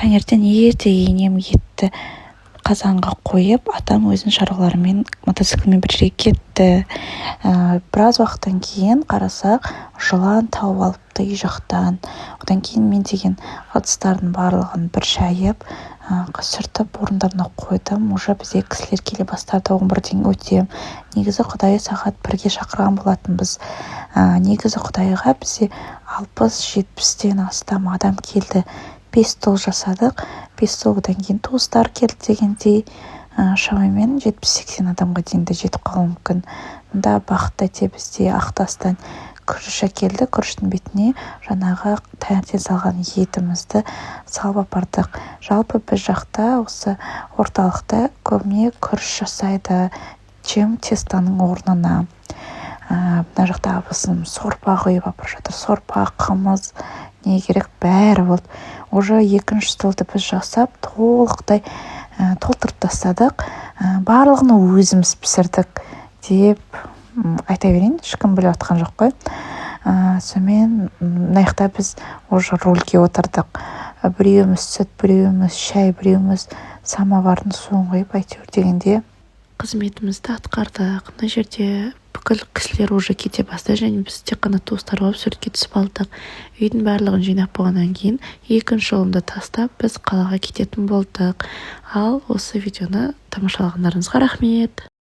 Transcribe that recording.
таңертең ерте енем етті қазанға қойып, атам өзінің шаруаларымен мотоциклмен бір жерге кетті. Біраз уақыттан кейін қарасақ, жылан тауып алыпты үй жақтан. Одан кейін мен деген ыдыстардың барлығын бір шайып, сүртіп орындарына қойдым. Уже бізде кісілер келе бастады, 11-ден өтем. Негізі Құдай сағат 1-ге шақырған болатынбыз. Негізі Құдайға бізде 60-70-тен астам адам келді. 5 стол жасадық. 5 столдан кейін туыстар келді дегендей, шамамен 70-80 адамға дейін де жетіп қалуы мүмкін. Мұнда бақытты әте бізде Ақтастан күріш әкелді. Күріштің бетіне жаңағы таңертең салған етімізді салып апардық. Жалпы біз жақта осы орталықта көбіне күріш жасайды, тестоның орнына. Мына жақта абысым сорпа құйып апарып жатыр. Сорпа, қымыз, не керек бәрі болды. Уже екінші столды біз жасап, толықтай толтырып тастадық. Барлығын өзіміз пісірдік деп айта берейін, ешкім біліп жатқан жоқ қой. Сонымен мына жақта біз уже рөлге отырдық. Біреуіміз сүт, біреуіміз шай, біреуіміз самовардың суын құйып, әйтеуір дегенде қызметімізді атқардық. Мына жерде бүкіл кісілер уже кете бастады, және біз тек қана туыстар болып суретке түсіп алдық. Үйдің барлығын жинап болғаннан кейін екінші ұлымды тастап біз қалаға кететін болдық. Ал осы видеоны тамашалағандарыңызға рахмет.